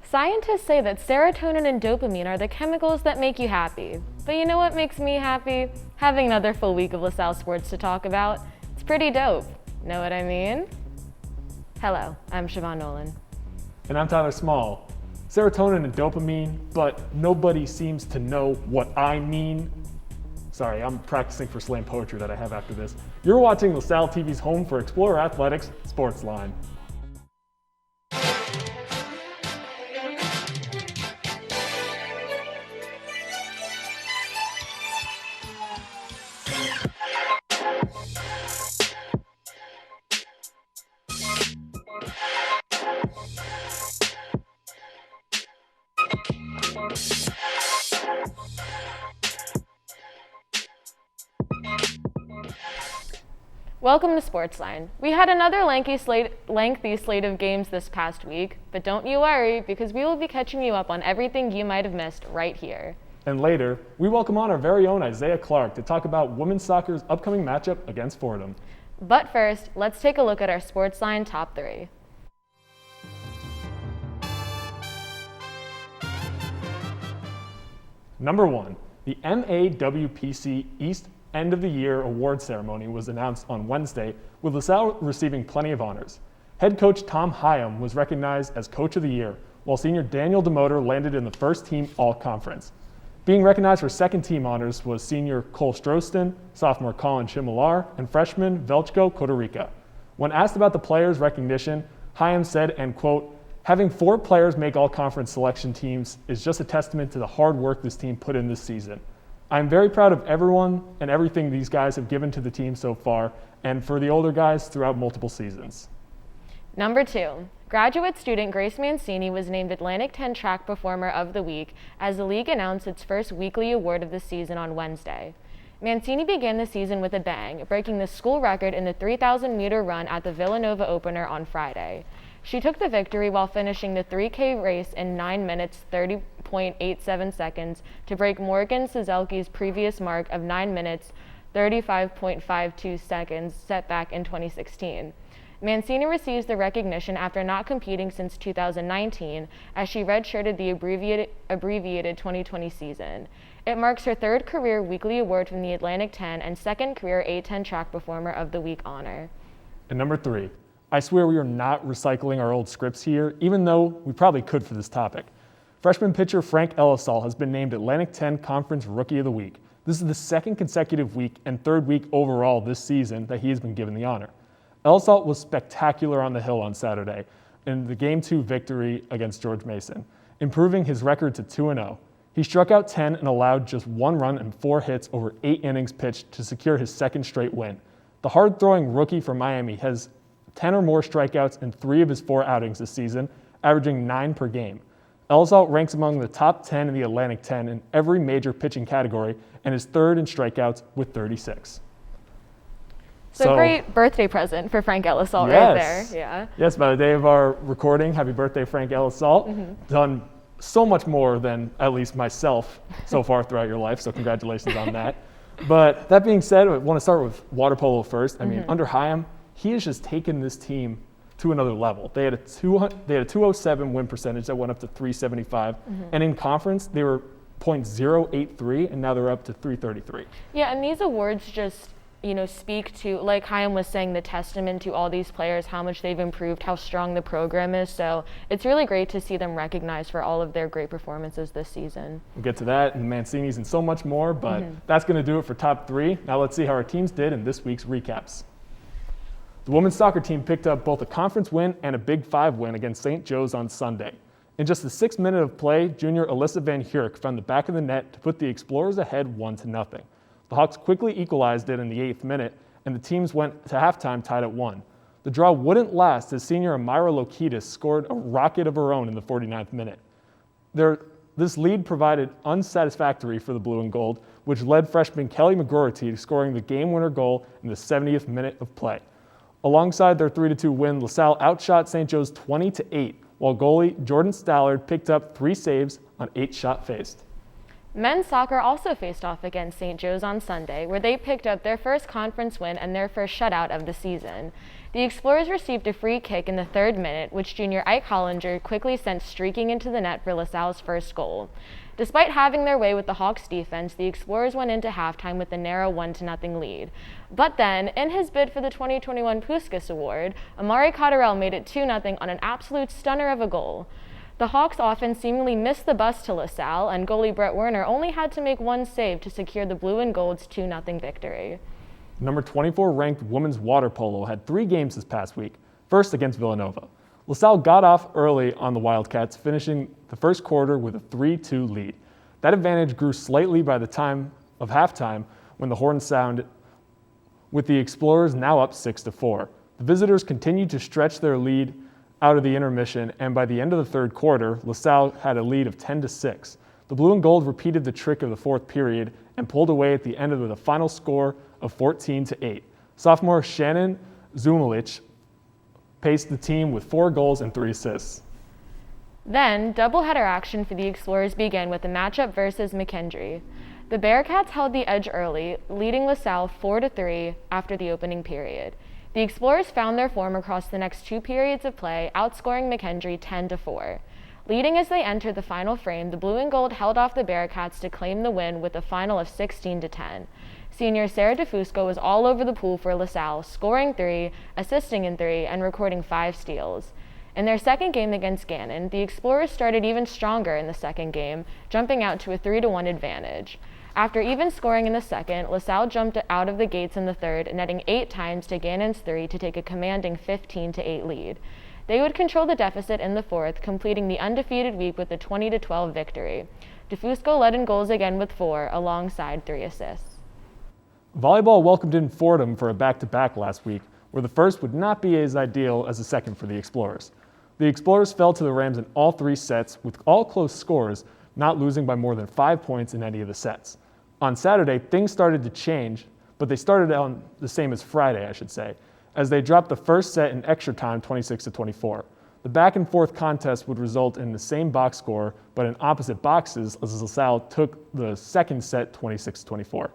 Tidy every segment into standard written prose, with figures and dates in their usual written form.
Scientists say that serotonin and dopamine are the chemicals that make you happy. But you know what makes me happy? Having another full week of LaSalle sports to talk about. It's pretty dope. Know what I mean? Hello, I'm Siobhan Nolan. And I'm Tyler Small. Serotonin and dopamine, but nobody seems to know what I mean. Sorry, I'm practicing for slam poetry that I have after this. You're watching LaSalle TV's home for Explorer Athletics, SportsLine. Welcome to SportsLine. We had another lengthy slate of games this past week, but don't you worry, because we will be catching you up on everything you might have missed right here. And later, we welcome on our very own Isaiah Clark to talk about women's soccer's upcoming matchup against Fordham. But first, let's take a look at our SportsLine top 3. Number 1, the Mawpc East End of the Year award ceremony was announced on Wednesday, with LaSalle receiving plenty of honors. Head coach Tom Hyam was recognized as Coach of the Year, while senior Daniel DeMotor landed in the first team All-Conference. Being recognized for second team honors was senior Cole Stroston, sophomore Colin Chimilar, and freshman Velchko Kodorica. When asked about the players' recognition, Hyam said, and quote, "Having 4 players make All-Conference selection teams is just a testament to the hard work this team put in this season. I'm very proud of everyone and everything these guys have given to the team so far, and for the older guys throughout multiple seasons." Number 2, graduate student Grace Mancini was named Atlantic 10 Track Performer of the Week as the league announced its first weekly award of the season on Wednesday. Mancini began the season with a bang, breaking the school record in the 3,000-meter run at the Villanova Opener on Friday. She took the victory while finishing the 3K race in 9 minutes 30.87 seconds to break Morgan Suzelke's previous mark of 9 minutes 35.52 seconds set back in 2016. Mancini receives the recognition after not competing since 2019 as she redshirted the abbreviated 2020 season. It marks her 3rd career weekly award from the Atlantic 10 and 2nd career A10 Track Performer of the Week honor. And number 3, I swear we are not recycling our old scripts here, even though we probably could for this topic. Freshman pitcher Frank Elisol has been named Atlantic 10 Conference Rookie of the Week. This is the 2nd consecutive week and 3rd week overall this season that he has been given the honor. Elisol was spectacular on the hill on Saturday in the Game 2 victory against George Mason, improving his record to 2-0. He struck out 10 and allowed just 1 run and 4 hits over 8 innings pitched to secure his 2nd straight win. The hard-throwing rookie from Miami has 10 or more strikeouts in 3 of his 4 outings this season, averaging 9 per game. Elisol ranks among the top 10 in the Atlantic 10 in every major pitching category and is 3rd in strikeouts with 36. So great birthday present for Frank Elisol right there. Yeah. Yes, by the day of our recording, happy birthday, Frank Elisol. Done so much more than at least myself so far throughout your life, so congratulations on that. But that being said, I want to start with water polo first. I mean, under Hyam, he has just taken this team to another level. They had a 207 win percentage that went up to 375, and in conference they were .083, and now they're up to 333. Yeah, and these awards just speak to, like Hyam was saying, the testament to all these players, how much they've improved, how strong the program is. So it's really great to see them recognized for all of their great performances this season. We'll get to that and Mancini's and so much more, but that's going to do it for top 3. Now let's see how our teams did in this week's recaps. The women's soccer team picked up both a conference win and a Big 5 win against St. Joe's on Sunday. In just the 6th minute of play, junior Alyssa Van Hurk found the back of the net to put the Explorers ahead 1-0. The Hawks quickly equalized it in the 8th minute, and the teams went to halftime tied at 1. The draw wouldn't last as senior Amira Lokitis scored a rocket of her own in the 49th minute. This lead provided unsatisfactory for the blue and gold, which led freshman Kelly McGroarty to scoring the game-winner goal in the 70th minute of play. Alongside their 3-2 win, LaSalle outshot St. Joe's 20-8, while goalie Jordan Stallard picked up 3 saves on 8 shots faced. Men's soccer also faced off against St. Joe's on Sunday, where they picked up their first conference win and their first shutout of the season. The Explorers received a free kick in the 3rd minute, which junior Ike Hollinger quickly sent streaking into the net for LaSalle's first goal. Despite having their way with the Hawks defense, the Explorers went into halftime with a narrow 1-0 lead. But then, in his bid for the 2021 Puskas Award, Amari Cotterell made it 2-0 on an absolute stunner of a goal. The Hawks offense seemingly missed the bus to LaSalle, and goalie Brett Werner only had to make one save to secure the Blue and Gold's 2-0 victory. Number 24 ranked women's water polo had 3 games this past week, first against Villanova. LaSalle got off early on the Wildcats, finishing the first quarter with a 3-2 lead. That advantage grew slightly by the time of halftime when the horn sounded, with the Explorers now up 6-4. The visitors continued to stretch their lead out of the intermission, and by the end of the 3rd quarter, LaSalle had a lead of 10-6. The Blue and Gold repeated the trick of the 4th period and pulled away at the end with a final score of 14-8. Sophomore Shannon Zumalich paced the team with 4 goals and 3 assists. Then, doubleheader action for the Explorers began with a matchup versus McKendree. The Bearcats held the edge early, leading LaSalle 4-3 after the opening period. The Explorers found their form across the next 2 periods of play, outscoring McKendree 10-4. Leading as they entered the final frame, the Blue and Gold held off the Bearcats to claim the win with a final of 16-10. Senior Sarah DeFusco was all over the pool for LaSalle, scoring 3, assisting in 3, and recording 5 steals. In their second game against Gannon, the Explorers started even stronger in the second game, jumping out to a 3-1 advantage. After even scoring in the second, LaSalle jumped out of the gates in the third, netting 8 times to Gannon's 3 to take a commanding 15-8 lead. They would control the deficit in the fourth, completing the undefeated week with a 20-12 victory. DeFusco led in goals again with 4, alongside 3 assists. Volleyball welcomed in Fordham for a back-to-back last week, where the first would not be as ideal as the second for the Explorers. The Explorers fell to the Rams in all 3 sets, with all close scores, not losing by more than 5 points in any of the sets. On Saturday, things started to change, but they started on the same as Friday, I should say, as they dropped the first set in extra time 26-24. The back-and-forth contest would result in the same box score, but in opposite boxes, as LaSalle took the second set 26-24.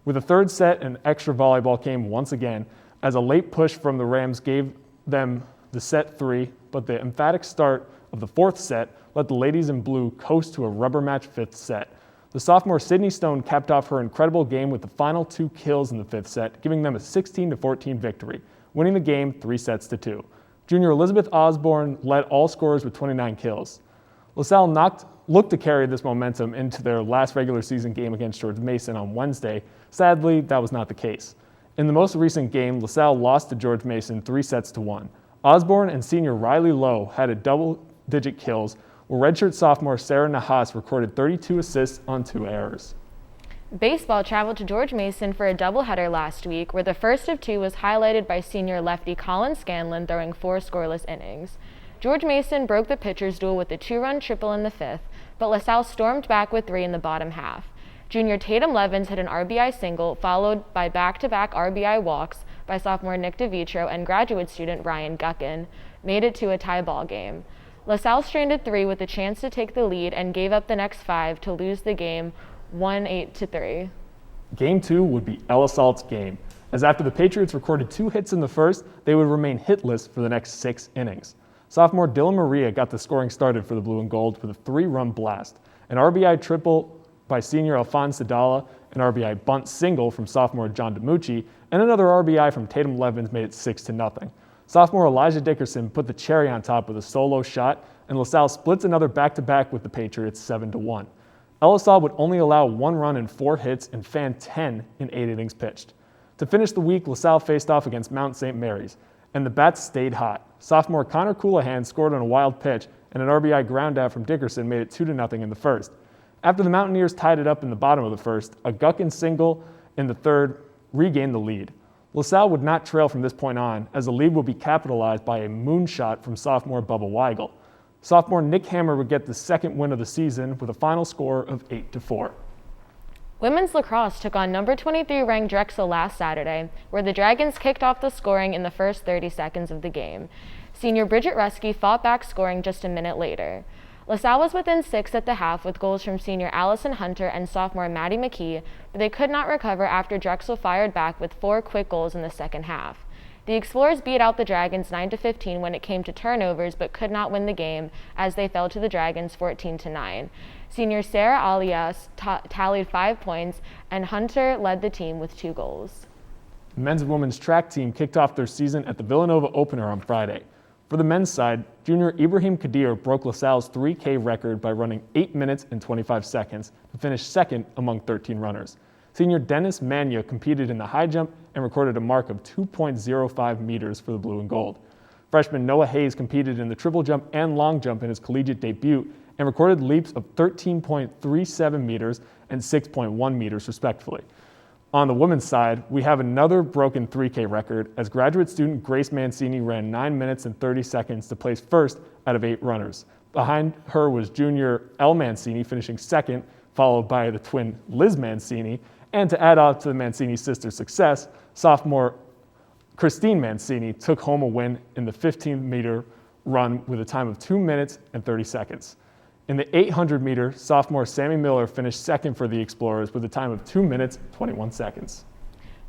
With the third set, an extra volleyball came once again, as a late push from the Rams gave them the set 3, but the emphatic start of the fourth set let the ladies in blue coast to a rubber match 5th set. The sophomore Sydney Stone capped off her incredible game with the final 2 kills in the 5th set, giving them a 16-14 victory, winning the game 3-2. Junior Elizabeth Osborne led all scorers with 29 kills. LaSalle looked to carry this momentum into their last regular season game against George Mason on Wednesday. Sadly, that was not the case. In the most recent game, LaSalle lost to George Mason 3-1. Osborne and senior Riley Lowe had a double-digit kills, where redshirt sophomore Sarah Nahas recorded 32 assists on 2 errors. Baseball traveled to George Mason for a doubleheader last week, where the first of 2 was highlighted by senior lefty Colin Scanlon throwing 4 scoreless innings. George Mason broke the pitcher's duel with a 2-run triple in the 5th, but LaSalle stormed back with 3 in the bottom half. Junior Tatum Levins hit an RBI single, followed by back-to-back RBI walks by sophomore Nick DeVitro and graduate student Ryan Guckin, made it to a tie ball game. LaSalle stranded 3 with a chance to take the lead and gave up the next 5 to lose the game 1-8-3. Game 2 would be El Asalt's game, as after the Patriots recorded 2 hits in the first, they would remain hitless for the next 6 innings. Sophomore Dylan Maria got the scoring started for the Blue and Gold with a 3-run blast, an RBI triple by senior Alphonse Sadala, an RBI bunt single from sophomore John DiMucci, and another RBI from Tatum Levins made it 6-0. Sophomore Elijah Dickerson put the cherry on top with a solo shot, and LaSalle splits another back-to-back with the Patriots 7-1. El Asal would only allow 1 run and 4 hits and fan 10 in 8 innings pitched. To finish the week, LaSalle faced off against Mount St. Mary's, and the bats stayed hot. Sophomore Connor Coulahan scored on a wild pitch, and an RBI ground out from Dickerson made it 2-0 in the first. After the Mountaineers tied it up in the bottom of the first, a Guckin single in the third regained the lead. LaSalle would not trail from this point on, as the lead would be capitalized by a moonshot from sophomore Bubba Weigel. Sophomore Nick Hammer would get the second win of the season with a final score of 8-4. Women's lacrosse took on number 23 ranked Drexel last Saturday, where the Dragons kicked off the scoring in the first 30 seconds of the game. Senior Bridget Reske fought back, scoring just a minute later. LaSalle was within 6 at the half with goals from senior Allison Hunter and sophomore Maddie McKee, but they could not recover after Drexel fired back with 4 quick goals in the second half. The Explorers beat out the Dragons 9-15 when it came to turnovers, but could not win the game as they fell to the Dragons 14-9. Senior Sarah Alias tallied 5 points, and Hunter led the team with 2 goals. The men's and women's track team kicked off their season at the Villanova Opener on Friday. For the men's side, junior Ibrahim Kadir broke LaSalle's 3K record by running 8 minutes and 25 seconds to finish second among 13 runners. Senior Dennis Mania competed in the high jump and recorded a mark of 2.05 meters for the blue and gold. Freshman Noah Hayes competed in the triple jump and long jump in his collegiate debut and recorded leaps of 13.37 meters and 6.1 meters respectively. On the women's side, we have another broken 3K record as graduate student Grace Mancini ran 9 minutes and 30 seconds to place first out of 8 runners. Behind her was junior Elle Mancini finishing second, followed by the twin Liz Mancini, and to add on to the Mancini sisters' success, sophomore Christine Mancini took home a win in the 15-meter run with a time of 2 minutes and 30 seconds. In the 800-meter, sophomore Sammy Miller finished second for the Explorers with a time of 2 minutes, 21 seconds.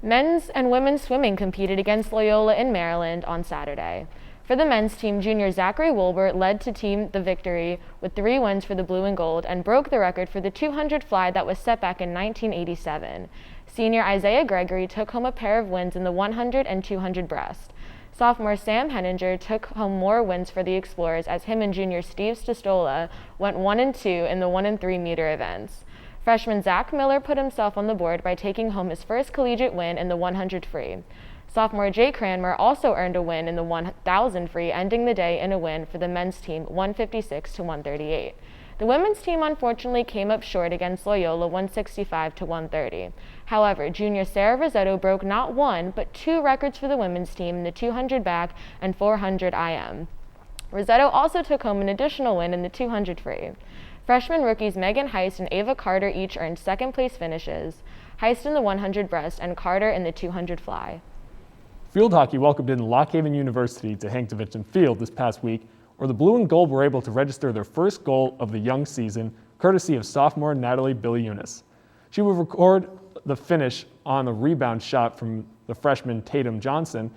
Men's and women's swimming competed against Loyola in Maryland on Saturday. For the men's team, junior Zachary Wolbert led to team the victory with 3 wins for the blue and gold and broke the record for the 200 fly that was set back in 1987. Senior Isaiah Gregory took home a pair of wins in the 100 and 200 breast. Sophomore Sam Henninger took home more wins for the Explorers as him and junior Steve Stostola went 1 and 2 in the 1 and 3 meter events. Freshman Zach Miller put himself on the board by taking home his first collegiate win in the 100 free. Sophomore Jay Cranmer also earned a win in the 1,000 free, ending the day in a win for the men's team 156-138. The women's team unfortunately came up short against Loyola 165-130. However, junior Sarah Rossetto broke not 1, but 2 records for the women's team in the 200 back and 400 IM. Rossetto also took home an additional win in the 200 free. Freshman rookies Megan Heist and Ava Carter each earned second place finishes, Heist in the 100 breast and Carter in the 200 fly. Field hockey welcomed in Lock Haven University to Hank Davidson Field this past week, where the blue and gold were able to register their first goal of the young season, courtesy of sophomore Natalie Billy Eunice. She would record the finish on a rebound shot from the freshman Tatum Johnson,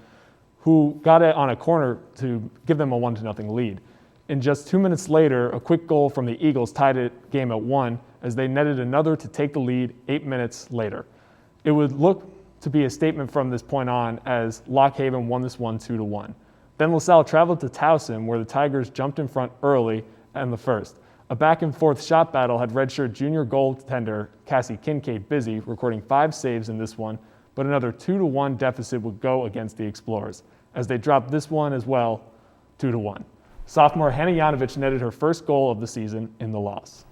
who got it on a corner to give them a 1-0 lead. And just 2 minutes later, a quick goal from the Eagles tied the game at 1 as they netted another to take the lead 8 minutes later. It would look to be a statement from this point on as Lock Haven won this one 2-1. Then LaSalle traveled to Towson, where the Tigers jumped in front early in the first. A back-and-forth shot battle had redshirt junior goaltender Cassie Kincaid busy, recording 5 saves in this one, but another 2-1 deficit would go against the Explorers, as they dropped this one as well, 2-1. Sophomore Hannah Yanovich netted her first goal of the season in the loss.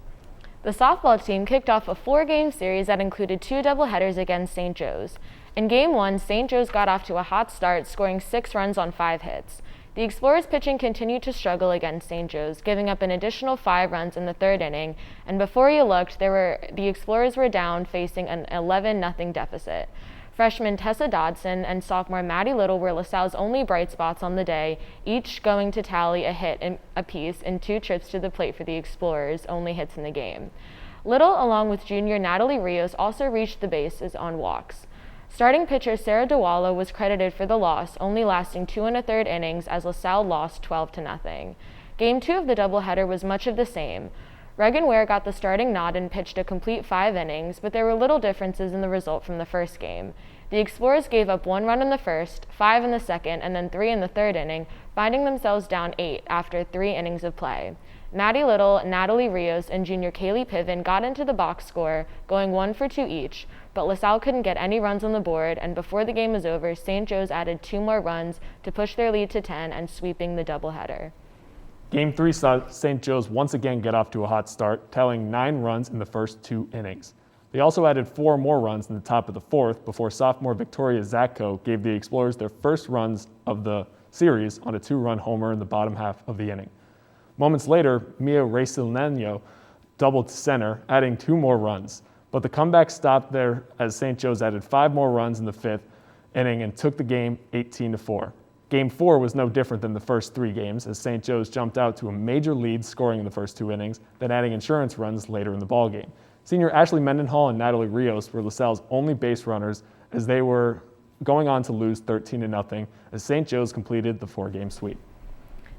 The softball team kicked off a 4-game series that included 2 doubleheaders against St. Joe's. In Game 1, St. Joe's got off to a hot start, scoring 6 runs on 5 hits. The Explorers pitching continued to struggle against St. Joe's, giving up an additional 5 runs in the 3rd inning, and before you looked, the Explorers were down, facing an 11-0 deficit. Freshman Tessa Dodson and sophomore Maddie Little were LaSalle's only bright spots on the day, each going to tally a hit apiece in 2 trips to the plate for the Explorers, only hits in the game. Little, along with junior Natalie Rios, also reached the bases on walks. Starting pitcher Sarah Dewala was credited for the loss, only lasting 2 1/3 innings as LaSalle lost 12-0. Game 2 of the doubleheader was much of the same. Regan Ware got the starting nod and pitched a complete 5 innings, but there were little differences in the result from the first game. The Explorers gave up 1 run in the first, 5 in the second, and then 3 in the 3rd inning, finding themselves down 8 after 3 innings of play. Maddie Little, Natalie Rios, and junior Kaylee Piven got into the box score, going 1 for 2 each, but LaSalle couldn't get any runs on the board, and before the game was over, St. Joe's added 2 more runs to push their lead to 10 and sweeping the doubleheader. Game 3 saw St. Joe's once again get off to a hot start, tallying 9 runs in the first 2 innings. They also added 4 more runs in the top of the 4th before sophomore Victoria Zatko gave the Explorers their first runs of the series on a 2-run homer in the bottom half of the inning. Moments later, Mia Racilneno doubled to center, adding 2 more runs. But the comeback stopped there as St. Joe's added 5 more runs in the 5th inning and took the game 18-4. Game 4 was no different than the first 3 games, as St. Joe's jumped out to a major lead, scoring in the first 2 innings, then adding insurance runs later in the ballgame. Senior Ashley Mendenhall and Natalie Rios were LaSalle's only base runners, as they were going on to lose 13-0, as St. Joe's completed the 4-game sweep.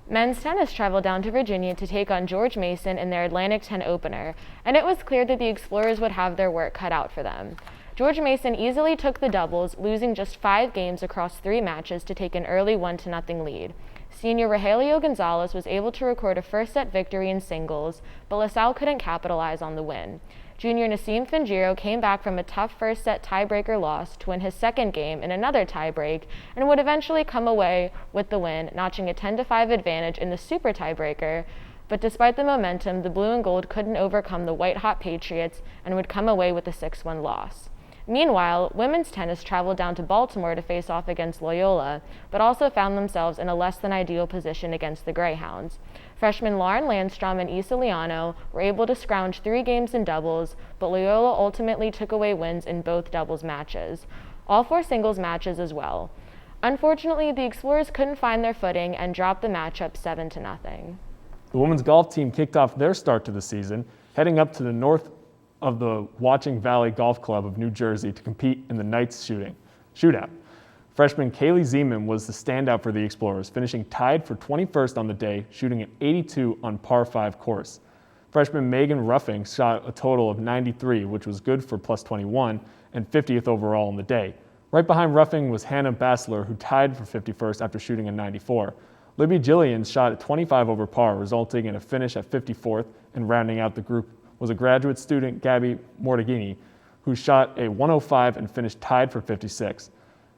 Men's tennis traveled down to Virginia to take on George Mason in their Atlantic 10 opener, and it was clear that the Explorers would have their work cut out for them. George Mason easily took the doubles, losing just 5 games across 3 matches to take an early 1-0 lead. Senior Rogelio Gonzalez was able to record a first-set victory in singles, but LaSalle couldn't capitalize on the win. Junior Nassim Fingiro came back from a tough first-set tiebreaker loss to win his second game in another tiebreak and would eventually come away with the win, notching a 10-5 advantage in the super tiebreaker. But despite the momentum, the blue and gold couldn't overcome the white-hot Patriots and would come away with a 6-1 loss. Meanwhile, women's tennis traveled down to Baltimore to face off against Loyola, but also found themselves in a less-than-ideal position against the Greyhounds. Freshmen Lauren Landstrom and Issa Liano were able to scrounge 3 games in doubles, but Loyola ultimately took away wins in both doubles matches, all 4 singles matches as well. Unfortunately, the Explorers couldn't find their footing and dropped the matchup 7-0. The women's golf team kicked off their start to the season, heading up to the north of the Watching Valley Golf Club of New Jersey to compete in the Knights shootout. Freshman Kaylee Zeman was the standout for the Explorers, finishing tied for 21st on the day, shooting an 82 on par 5 course. Freshman Megan Ruffing shot a total of 93, which was good for plus 21 and 50th overall on the day. Right behind Ruffing was Hannah Bassler, who tied for 51st after shooting a 94. Libby Gillian shot at 25 over par, resulting in a finish at 54th, and rounding out the group was a graduate student, Gabby Mortaghini, who shot a 105 and finished tied for 56.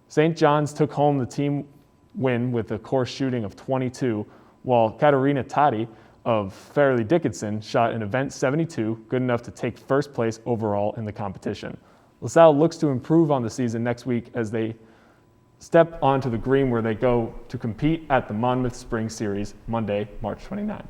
St. John's took home the team win with a course shooting of 22, while Katarina Tati of Fairleigh Dickinson shot an event 72, good enough to take first place overall in the competition. LaSalle looks to improve on the season next week as they step onto the green where they go to compete at the Monmouth Spring Series Monday, March 29th.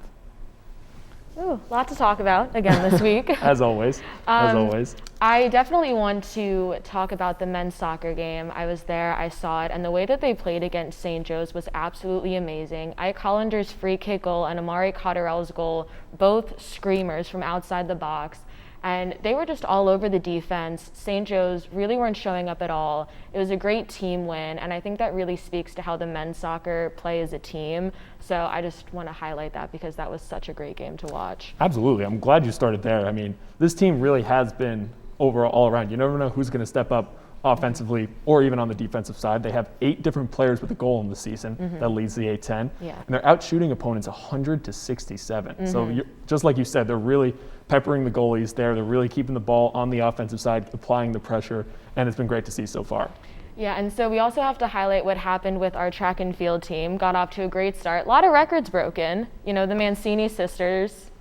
Ooh, lot to talk about again this week. As always. I definitely want to talk about the men's soccer game. I was there, I saw it, and the way that they played against St. Joe's was absolutely amazing. Ike Hollander's free kick goal and Amari Cotterell's goal, both screamers from outside the box. And they were just all over the defense. St. Joe's really weren't showing up at all. It was a great team win, and I think that really speaks to how the men's soccer play as a team. So I just want to highlight that because that was such a great game to watch. Absolutely. I'm glad you started there. I mean, this team really has been overall all around. You never know who's going to step up offensively or even on the defensive side. They have 8 different players with a goal in the season that leads the A10. Yeah. And they're out shooting opponents 100-67. So just like you said, they're really peppering the goalies there. They're really keeping the ball on the offensive side, applying the pressure, and it's been great to see so far. Yeah, and so we also have to highlight what happened with our track and field team. Got off to a great start. A lot of records broken. You know, the Mancini sisters,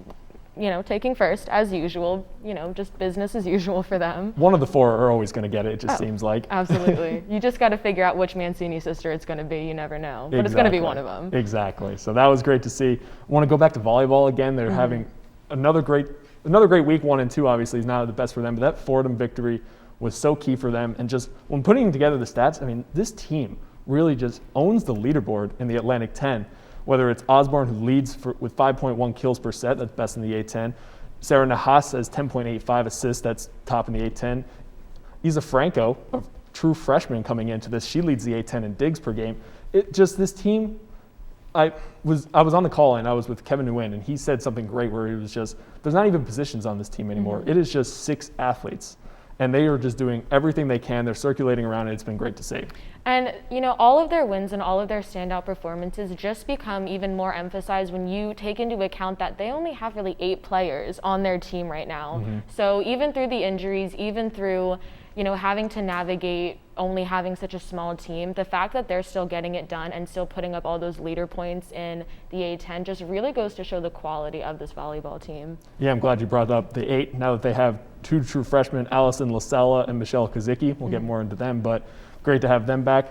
taking first as usual, just business as usual for them. One of the 4 are always going to get it, it just seems like. Absolutely. You just got to figure out which Mancini sister it's going to be. You never know. But It's going to be one of them. Exactly. So that was great to see. I want to go back to volleyball again. They're having another great week. 1 and 2 obviously is not the best for them, but that Fordham victory was so key for them. And just when putting together the stats, I mean, this team really just owns the leaderboard in the Atlantic 10. Whether it's Osborne, who leads with 5.1 kills per set, that's best in the A10. Sarah Nahas has 10.85 assists, that's top in the A10. Isa Franco, a true freshman coming into this, she leads the A10 in digs per game. This team, I was on the call and I was with Kevin Nguyen, and he said something great where he was just, there's not even positions on this team anymore. It is just 6 athletes. And they are just doing everything they can. They're circulating around, and it's been great to see. And, all of their wins and all of their standout performances just become even more emphasized when you take into account that they only have really 8 players on their team right now. So even through the injuries, even through, having to navigate only having such a small team, the fact that they're still getting it done and still putting up all those leader points in the A10 just really goes to show the quality of this volleyball team. Yeah, I'm glad you brought up the 8. Now that they have 2 true freshmen, Allison Lasella and Michelle Kazicki. We'll get more into them, but great to have them back.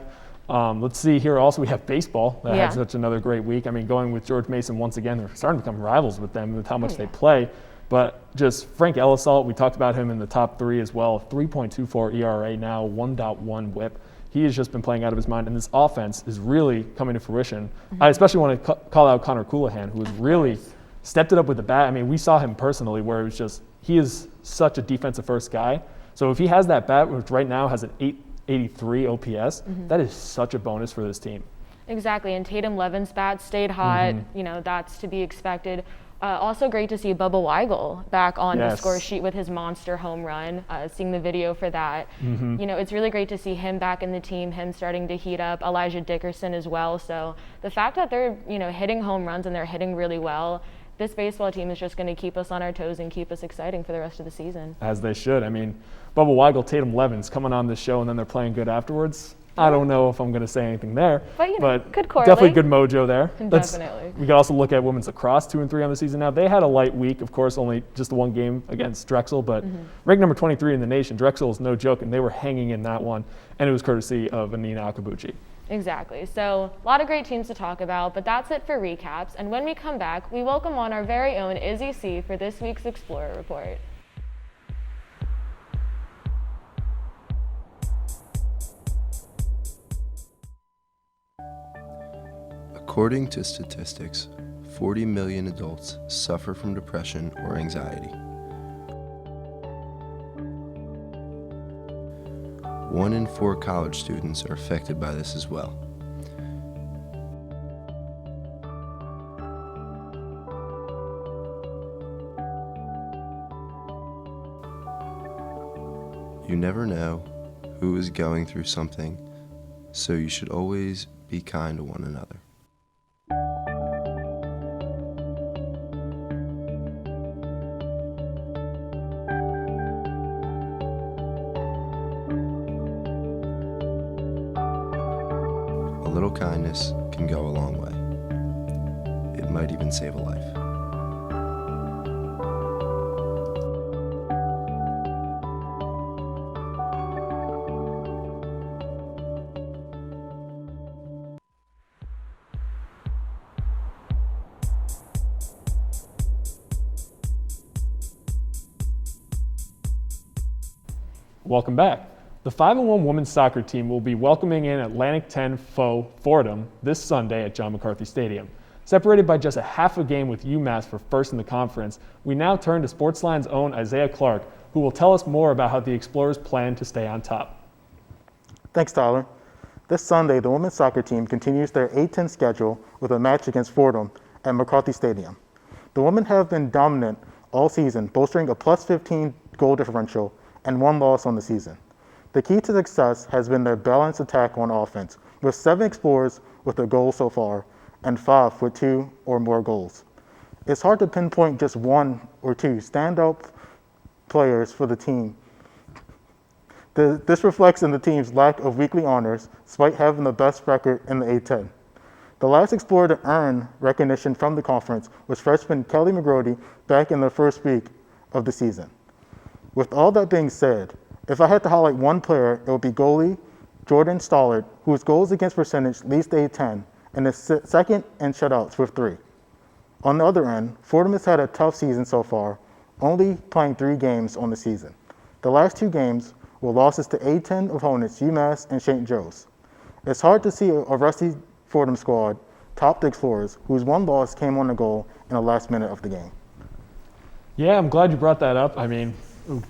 Let's see here. Also, we have baseball that had such another great week. I mean, going with George Mason once again, they're starting to become rivals with them with how much they play. But just Frank Ellisalt, we talked about him in the top 3 as well. 3.24 ERA now, 1.1 WHIP. he has just been playing out of his mind, and this offense is really coming to fruition. I especially want to call out Connor Coulihan, who has really stepped it up with the bat. I mean, we saw him personally where it was just, he is such a defensive first guy. So if he has that bat, which right now has an 883 OPS, that is such a bonus for this team. Exactly, and Tatum Levin's bat stayed hot. You know, that's to be expected. Also great to see Bubba Weigel back on the score sheet with his monster home run, seeing the video for that. You know, it's really great to see him back in the team, him starting to heat up, Elijah Dickerson as well. So the fact that they're, you know, hitting home runs and they're hitting really well, this baseball team is just going to keep us on our toes and keep us exciting for the rest of the season. As they should. I mean, Bubba Weigel, Tatum Levin's coming on this show and then they're playing good afterwards. I don't know if I'm going to say anything there, but, you know, good correlate. Definitely good mojo there. Definitely. We can also look at women's lacrosse, 2-3 on the season now. They had a light week, of course, only just the one game against Drexel, but ranked number 23 in the nation. Drexel is no joke, and they were hanging in that one, and it was courtesy of Anina Akabuchi. Exactly. So a lot of great teams to talk about, but that's it for recaps. And when we come back, we welcome on our very own Izzy C for this week's Explorer Report. According to statistics, 40 million adults suffer from depression or anxiety. 1 in 4 college students are affected by this as well. You never know who is going through something, so you should always be kind to one another. A little kindness can go a long way. It might even save a life. Welcome back. The 5-1 women's soccer team will be welcoming in Atlantic 10 foe Fordham this Sunday at John McCarthy Stadium. Separated by just a half a game with UMass for first in the conference, we now turn to SportsLine's own Isaiah Clark, who will tell us more about how the Explorers plan to stay on top. Thanks, Tyler. This Sunday, the women's soccer team continues their A-10 schedule with a match against Fordham at McCarthy Stadium. The women have been dominant all season, boasting a plus 15 goal differential and 1 loss on the season. The key to success has been their balanced attack on offense, with 7 Explorers with a goal so far and 5 with 2 or more goals. It's hard to pinpoint just 1 or 2 standout players for the team. This reflects in the team's lack of weekly honors, despite having the best record in the A-10. The last Explorer to earn recognition from the conference was freshman Kelly McGrody back in the first week of the season. With all that being said, if I had to highlight one player, it would be goalie Jordan Stollard, whose goals against percentage leads the A-10 and is second in shutouts with 3. On the other end, Fordham has had a tough season so far, only playing 3 games on the season. The last 2 games were losses to A-10 opponents UMass and St. Joe's. It's hard to see a rusty Fordham squad top the Explorers, whose 1 loss came on the goal in the last minute of the game. Yeah, I'm glad you brought that up. I mean,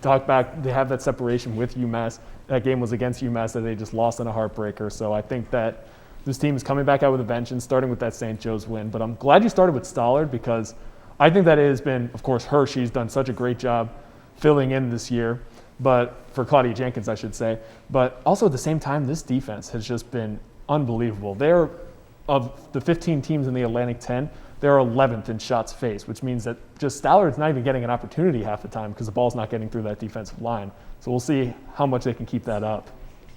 talk back, they have that separation with UMass. That game was against UMass that they just lost in a heartbreaker. So I think that this team is coming back out with a vengeance, starting with that St. Joe's win. But I'm glad you started with Stollard because I think that it has been, of course, she's done such a great job filling in this year, but for Claudia Jenkins, I should say. But also at the same time, this defense has just been unbelievable. They're, of the 15 teams in the Atlantic 10, they're 11th in shots faced, which means that just Stallard's not even getting an opportunity half the time because the ball's not getting through that defensive line. So we'll see how much they can keep that up.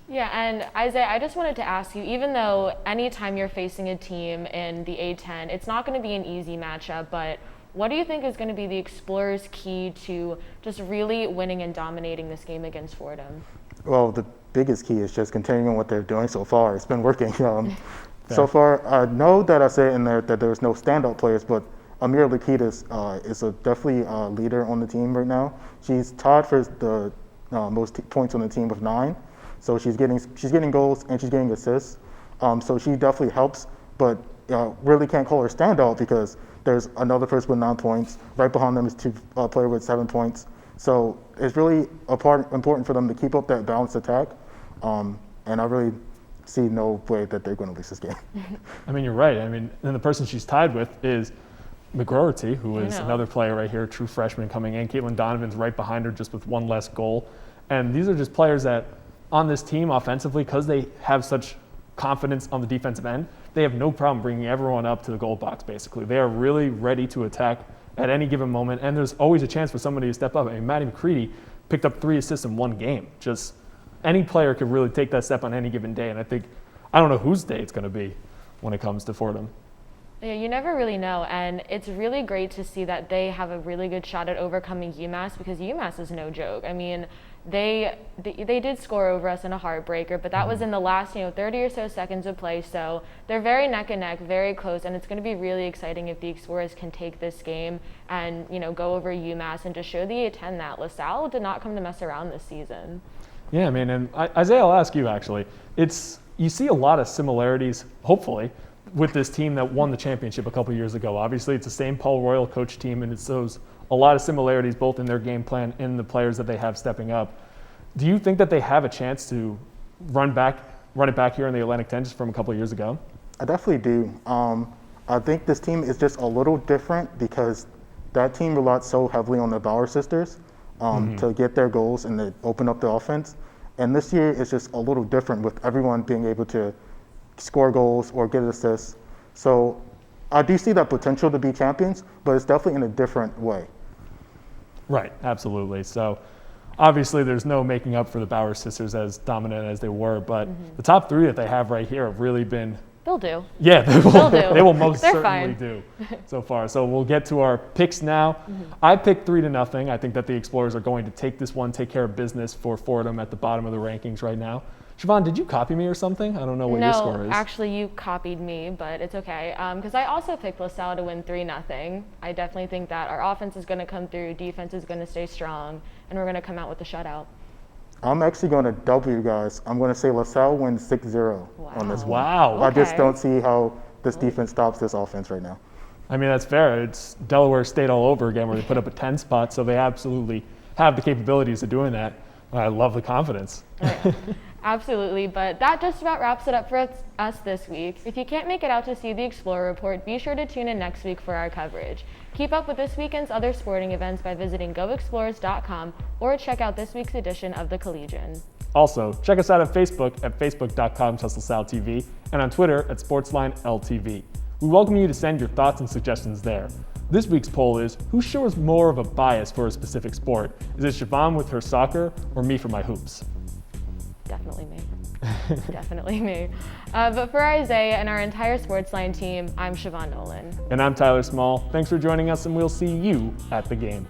Yeah, and Isaiah, I just wanted to ask you, even though anytime you're facing a team in the A-10, it's not going to be an easy matchup, but what do you think is going to be the Explorers' key to just really winning and dominating this game against Fordham? Well, the biggest key is just continuing what they're doing so far. It's been working. So far, I know that I said in there that there's no standout players, but Amir Lakitas is definitely a leader on the team right now. She's tied for the most points on the team with 9. So she's getting goals and she's getting assists. So she definitely helps, but really can't call her standout because there's another person with 9 points. Right behind them is two players with 7 points. So it's really important for them to keep up that balanced attack. And I really see no way that they're going to lose this game. I mean, you're right. I mean, and the person she's tied with is McGroarty, who is another player right here, true freshman coming in. Caitlin Donovan's right behind her just with one less goal. And these are just players that on this team offensively, because they have such confidence on the defensive end, they have no problem bringing everyone up to the goal box, basically. They are really ready to attack at any given moment, and there's always a chance for somebody to step up. I mean, Maddie McCready picked up 3 assists in one game. Just any player could really take that step on any given day, and I don't know whose day it's going to be when it comes to Fordham. Yeah, you never really know, and it's really great to see that they have a really good shot at overcoming UMass, because UMass is no joke. I mean, they did score over us in a heartbreaker, but that was in the last 30 or so seconds of play. So they're very neck and neck, very close, and it's going to be really exciting if the Explorers can take this game and go over UMass and just show the A10 that LaSalle did not come to mess around this season. Yeah, I mean, and Isaiah, I'll ask you actually. You see a lot of similarities, hopefully, with this team that won the championship a couple years ago. Obviously, it's the same Paul Royal coach team, and it shows a lot of similarities both in their game plan and the players that they have stepping up. Do you think that they have a chance to run it back here in the Atlantic 10 just from a couple of years ago? I definitely do. I think this team is just a little different because that team relied so heavily on the Bauer sisters to get their goals and to open up the offense. And this year is just a little different with everyone being able to score goals or get assists. So I do see that potential to be champions, but it's definitely in a different way. Right, absolutely. So obviously there's no making up for the Bauer sisters as dominant as they were, but the top 3 that they have right here have really been. They'll do. Yeah, they will most They're certainly fine. do so far. So we'll get to our picks now. I picked 3-0. I think that the Explorers are going to take this one, take care of business for Fordham at the bottom of the rankings right now. Siobhan, did you copy me or something? I don't know what your score is. No, actually you copied me, but it's okay. Because I also picked LaSalle to win 3-0. I definitely think that our offense is going to come through, defense is going to stay strong, and we're going to come out with a shutout. I'm actually going to double you guys. I'm going to say LaSalle wins 6-0 on this one. Wow. I just don't see how this defense stops this offense right now. I mean, that's fair. It's Delaware State all over again where they put up a 10 spot, so they absolutely have the capabilities of doing that. I love the confidence. Yeah, absolutely, but that just about wraps it up for us this week. If you can't make it out to see the Explorer Report, be sure to tune in next week for our coverage. Keep up with this weekend's other sporting events by visiting goexplorers.com or check out this week's edition of The Collegian. Also, check us out on Facebook at facebook.com/LaSalleTV and on Twitter at SportsLineLTV. We welcome you to send your thoughts and suggestions there. This week's poll is, who shows more of a bias for a specific sport? Is it Siobhan with her soccer or me for my hoops? Definitely me. Definitely me. But for Isaiah and our entire SportsLine team, I'm Siobhan Nolan. And I'm Tyler Small. Thanks for joining us, and we'll see you at the game.